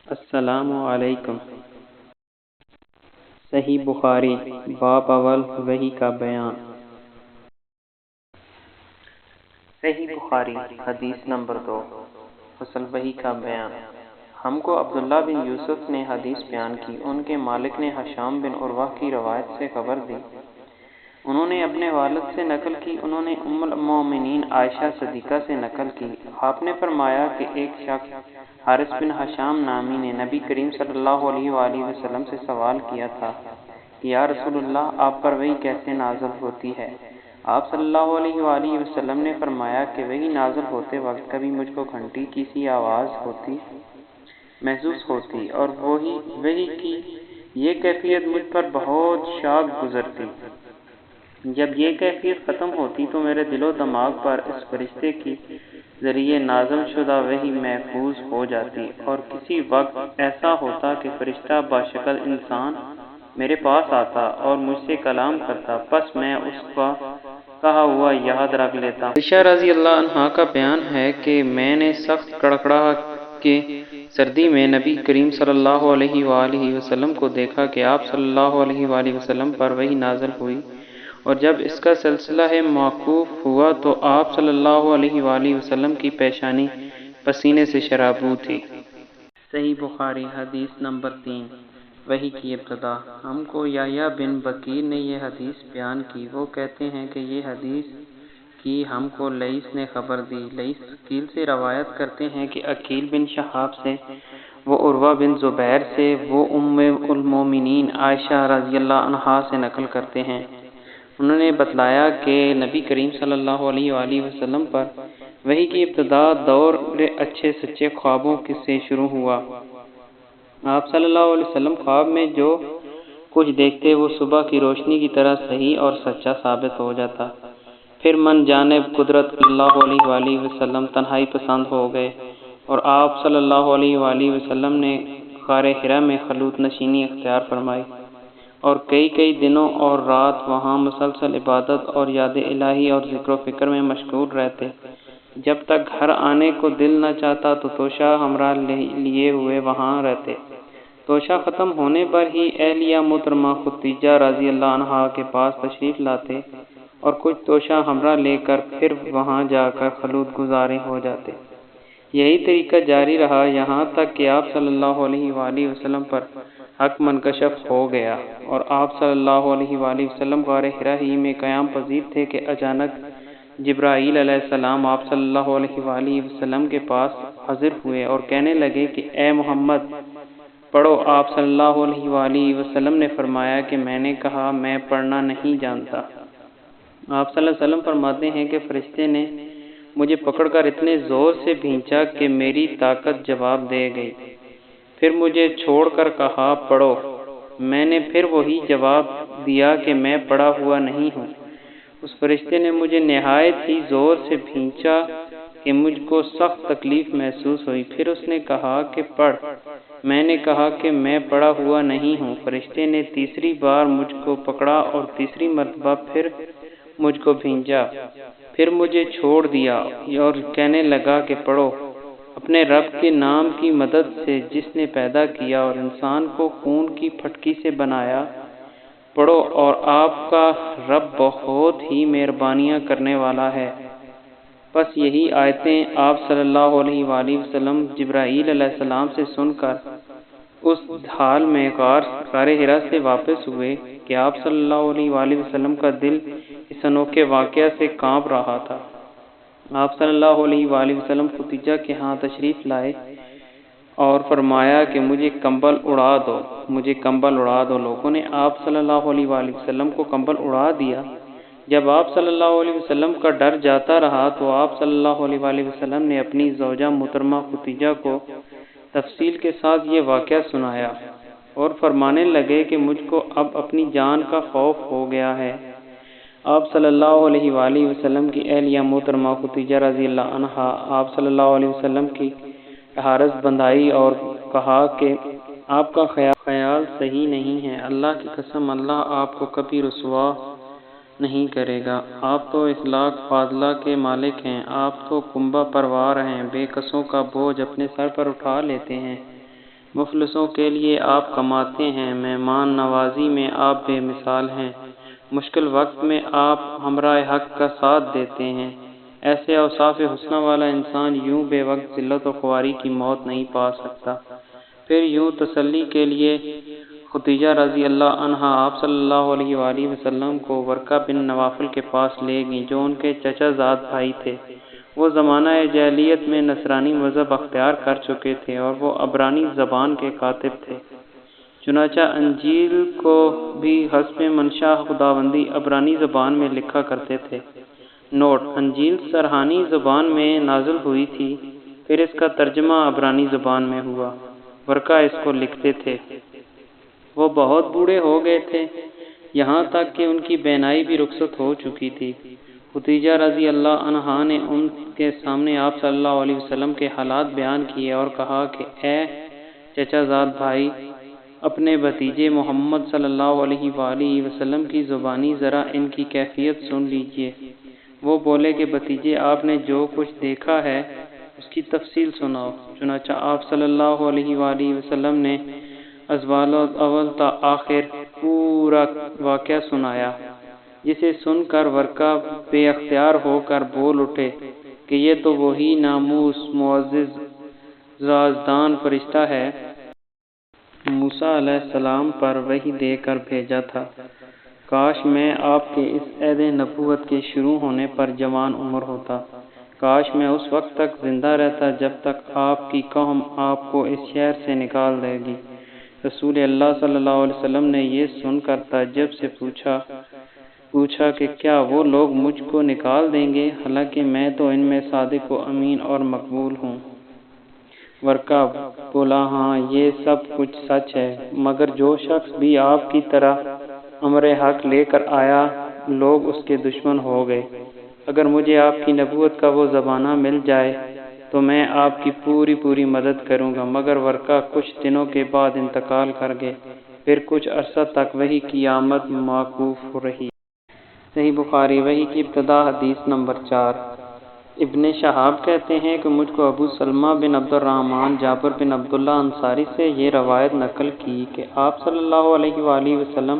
السلام علیکم۔ صحیح بخاری باب اول وحی کا بیان۔ صحیح بخاری حدیث نمبر 2 فصل وحی کا بیان۔ ہم کو عبداللہ بن یوسف نے حدیث بیان کی، ان کے مالک نے ہشام بن عروہ کی روایت سے خبر دی، انہوں نے اپنے والد سے نقل کی، انہوں نے ام المومنین عائشہ صدیقہ سے نقل کی۔ آپ نے فرمایا کہ ایک شخص حارث بن ہشام نامی نے نبی کریم صلی اللہ علیہ وآلہ وسلم سے سوال کیا تھا کہ یا رسول اللہ، آپ پر وحی کیسے نازل ہوتی ہے؟ آپ صلی اللہ علیہ وآلہ وسلم نے فرمایا کہ وحی نازل ہوتے وقت کبھی مجھ کو گھنٹی کی سی آواز ہوتی محسوس ہوتی اور وحی کی یہ کیفیت مجھ پر بہت شاق گزرتی۔ جب یہ کیفیت ختم ہوتی تو میرے دل و دماغ پر اس فرشتے کے ذریعے نازل شدہ وحی محفوظ ہو جاتی، اور کسی وقت ایسا ہوتا کہ فرشتہ بشکل انسان میرے پاس آتا اور مجھ سے کلام کرتا، پس میں اس کا کہا ہوا یاد رکھ لیتا۔ عائشہ رضی اللہ عنہا کا بیان ہے کہ میں نے سخت کڑکڑاہٹ کے سردی میں نبی کریم صلی اللہ علیہ وآلہ وسلم کو دیکھا کہ آپ صلی اللہ علیہ وآلہ وسلم پر وحی نازل ہوئی، اور جب اس کا سلسلہ موقوف ہوا تو آپ صلی اللہ علیہ وآلہ وسلم کی پیشانی پسینے سے شرابو تھی۔ صحیح بخاری حدیث نمبر 3 وحی کی ابتدا۔ ہم کو یحییٰ بن بکیر نے یہ حدیث بیان کی، وہ کہتے ہیں کہ یہ حدیث کی ہم کو لیث نے خبر دی۔ لیث عقیل سے روایت کرتے ہیں کہ عقیل بن شہاب سے، وہ عروہ بن زبیر سے، وہ ام المومنین عائشہ رضی اللہ عنہا سے نقل کرتے ہیں، انہوں نے بتلایا کہ نبی کریم صلی اللہ علیہ وآلہ وسلم پر وحی کی ابتدا دور اچھے سچے خوابوں سے شروع ہوا۔ آپ صلی اللہ علیہ وسلم خواب میں جو کچھ دیکھتے وہ صبح کی روشنی کی طرح صحیح اور سچا ثابت ہو جاتا۔ پھر من جانب قدرت اللہ علیہ وآلہ وسلم تنہائی پسند ہو گئے، اور آپ صلی اللہ علیہ وآلہ وسلم نے غار حرا میں خلوت نشینی اختیار فرمائی، اور کئی دنوں اور رات وہاں مسلسل عبادت اور یاد الہی اور ذکر و فکر میں مشغول رہتے، جب تک گھر آنے کو دل نہ چاہتا تو توشہ ہمراہ لیے ہوئے وہاں رہتے۔ توشہ ختم ہونے پر ہی اہلیہ محترمہ خدیجہ رضی اللہ عنہا کے پاس تشریف لاتے اور کچھ توشہ ہمراہ لے کر پھر وہاں جا کر خلوت گزارے ہو جاتے۔ یہی طریقہ جاری رہا یہاں تک کہ آپ صلی اللہ علیہ وآلہ وسلم پر حق منکشف ہو گیا، اور آپ صلی اللہ علیہ وآلہ وسلم غار حرا ہی میں قیام پذیر تھے کہ اچانک جبرائیل علیہ السلام آپ صلی اللہ علیہ وآلہ وسلم کے پاس حاضر ہوئے اور کہنے لگے کہ اے محمد پڑھو۔ آپ صلی اللہ علیہ وآلہ وسلم نے فرمایا کہ میں نے کہا میں پڑھنا نہیں جانتا۔ آپ صلی اللہ علیہ وسلم فرماتے ہیں کہ فرشتے نے مجھے پکڑ کر اتنے زور سے بھینچا کہ میری طاقت جواب دے گئی، پھر مجھے چھوڑ کر کہا پڑھو۔ میں نے پھر وہی جواب دیا کہ میں پڑھا ہوا نہیں ہوں۔ اس فرشتے نے مجھے نہایت ہی زور سے بھینچا کہ مجھ کو سخت تکلیف محسوس ہوئی، پھر اس نے کہا کہ پڑھ۔ میں نے کہا کہ میں پڑھا ہوا نہیں ہوں۔ فرشتے نے تیسری بار مجھ کو پکڑا اور تیسری مرتبہ پھر مجھ کو بھینچا، پھر مجھے چھوڑ دیا اور کہنے لگا کہ پڑھو۔ اپنے رب کے نام کی مدد سے جس نے پیدا کیا اور انسان کو خون کی پھٹکی سے بنایا، پڑھو، اور آپ کا رب بہت ہی مہربانیاں کرنے والا ہے۔ بس یہی آیتیں آپ صلی اللہ علیہ وآلہ وسلم جبرائیل علیہ السلام سے سن کر اس حال میں غار حرا سے واپس ہوئے کہ آپ صلی اللہ علیہ وآلہ وسلم کا دل اس انوکھے واقعہ سے کانپ رہا تھا۔ آپ صلی اللہ علیہ وآلہ وسلم خدیجہ کے ہاں تشریف لائے اور فرمایا کہ مجھے کمبل اڑا دو۔ لوگوں نے آپ صلی اللہ علیہ وآلہ وسلم کو کمبل اڑا دیا۔ جب آپ صلی اللہ علیہ وسلم کا ڈر جاتا رہا تو آپ صلی اللہ علیہ وآلہ وسلم نے اپنی زوجہ محترمہ خدیجہ کو تفصیل کے ساتھ یہ واقعہ سنایا اور فرمانے لگے کہ مجھ کو اب اپنی جان کا خوف ہو گیا ہے۔ آپ صلی اللہ علیہ وآلہ وسلم کی اہلیہ محترمہ خدیجہ رضی اللہ عنہا آپ صلی اللہ علیہ وسلم کی حارث بندھائی اور کہا کہ آپ کا خیال صحیح نہیں ہے، اللہ کی قسم اللہ آپ کو کبھی رسوا نہیں کرے گا۔ آپ تو اخلاق فاضلہ کے مالک ہیں، آپ تو کنبہ پروار ہیں، بے کسوں کا بوجھ اپنے سر پر اٹھا لیتے ہیں، مفلسوں کے لیے آپ کماتے ہیں، مہمان نوازی میں آپ بے مثال ہیں، مشکل وقت میں آپ ہمراہ حق کا ساتھ دیتے ہیں۔ ایسے اوصاف حسنہ والا انسان یوں بے وقت ذلت و خواری کی موت نہیں پا سکتا۔ پھر یوں تسلی کے لیے خدیجہ رضی اللہ عنہا آپ صلی اللہ علیہ وآلہ وسلم کو ورقہ بن نوفل کے پاس لے گئیں، جو ان کے چچا زاد بھائی تھے۔ وہ زمانہ جاہلیت میں نصرانی مذہب اختیار کر چکے تھے اور وہ عبرانی زبان کے کاتب تھے، چنانچہ انجیل کو بھی حسب منشا خداوندی عبرانی زبان میں لکھا کرتے تھے۔ نوٹ: انجیل سرہانی زبان میں نازل ہوئی تھی، پھر اس کا ترجمہ عبرانی زبان میں ہوا۔ ورقہ اس کو لکھتے تھے۔ وہ بہت بوڑھے ہو گئے تھے، یہاں تک کہ ان کی بینائی بھی رخصت ہو چکی تھی۔ خدیجہ رضی اللہ عنہا نے ان کے سامنے آپ صلی اللہ علیہ وسلم کے حالات بیان کیے اور کہا کہ اے چچا زاد بھائی، اپنے بھتیجے محمد صلی اللہ علیہ وآلہ وسلم کی زبانی ذرا ان کی کیفیت سن لیجئے۔ وہ بولے کہ بھتیجے، آپ نے جو کچھ دیکھا ہے اس کی تفصیل سناؤ۔ چنانچہ آپ صلی اللہ علیہ وآلہ وسلم نے اول تا آخر پورا واقعہ سنایا، جسے سن کر ورقہ بے اختیار ہو کر بول اٹھے کہ یہ تو وہی ناموس معزز رازدان فرشتہ ہے موسیٰ علیہ السلام پر وحی دے کر بھیجا تھا۔ کاش میں آپ کے اس عہد نبوت کے شروع ہونے پر جوان عمر ہوتا، کاش میں اس وقت تک زندہ رہتا جب تک آپ کی قوم آپ کو اس شہر سے نکال دے گی۔ رسول اللہ صلی اللہ علیہ وسلم نے یہ سن کر تعجب سے پوچھا کہ کیا وہ لوگ مجھ کو نکال دیں گے، حالانکہ میں تو ان میں صادق و امین اور مقبول ہوں۔ ورقہ بولا، ہاں یہ سب کچھ سچ ہے، مگر جو شخص بھی آپ کی طرح امر حق لے کر آیا، لوگ اس کے دشمن ہو گئے۔ اگر مجھے آپ کی نبوت کا وہ زمانہ مل جائے تو میں آپ کی پوری مدد کروں گا، مگر ورقہ کچھ دنوں کے بعد انتقال کر گئے۔ پھر کچھ عرصہ تک وحی کی آمد موقوف رہی۔ صحیح بخاری وحی کی ابتدا حدیث نمبر 4۔ ابن شہاب کہتے ہیں کہ مجھ کو ابو سلمہ بن عبد الرحمن جابر بن عبداللہ انصاری سے یہ روایت نقل کی کہ آپ صلی اللہ علیہ وآلہ وسلم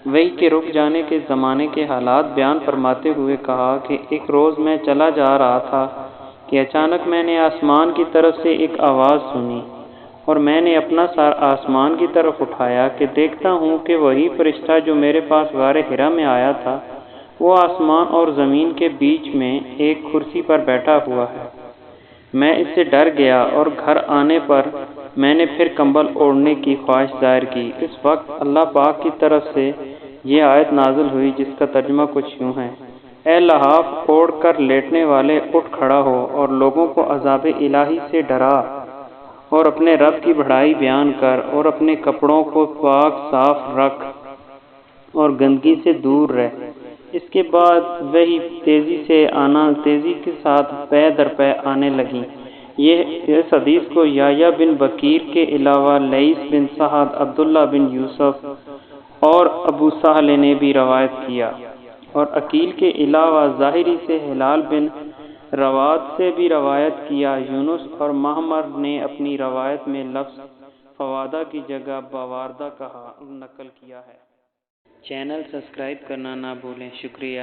وحی کے رک جانے کے زمانے کے حالات بیان فرماتے ہوئے کہا کہ ایک روز میں چلا جا رہا تھا کہ اچانک میں نے آسمان کی طرف سے ایک آواز سنی، اور میں نے اپنا سر آسمان کی طرف اٹھایا کہ دیکھتا ہوں کہ وہی فرشتہ جو میرے پاس غار حرا میں آیا تھا، وہ آسمان اور زمین کے بیچ میں ایک کرسی پر بیٹھا ہوا ہے۔ میں اس سے ڈر گیا اور گھر آنے پر میں نے پھر کمبل اوڑھنے کی خواہش ظاہر کی۔ اس وقت اللہ پاک کی طرف سے یہ آیت نازل ہوئی جس کا ترجمہ کچھ یوں ہے: اے لحاف اوڑھ کر لیٹنے والے، اٹھ کھڑا ہو اور لوگوں کو عذاب الہی سے ڈرا، اور اپنے رب کی بڑائی بیان کر، اور اپنے کپڑوں کو پاک صاف رکھ اور گندگی سے دور رہ۔ اس کے بعد وحی تیزی کے ساتھ پے در پے آنے لگی۔ اس حدیث کو یحییٰ بن بکیر کے علاوہ لیث بن سعد، عبداللہ بن یوسف اور ابو سہل نے بھی روایت کیا، اور عقیل کے علاوہ ظاہری سے ہلال بن رواد سے بھی روایت کیا۔ یونس اور معمر نے اپنی روایت میں لفظ فوادہ کی جگہ باواردہ نقل کیا ہے۔ چینل سبسکرائب کرنا نہ بھولیں۔ شکریہ۔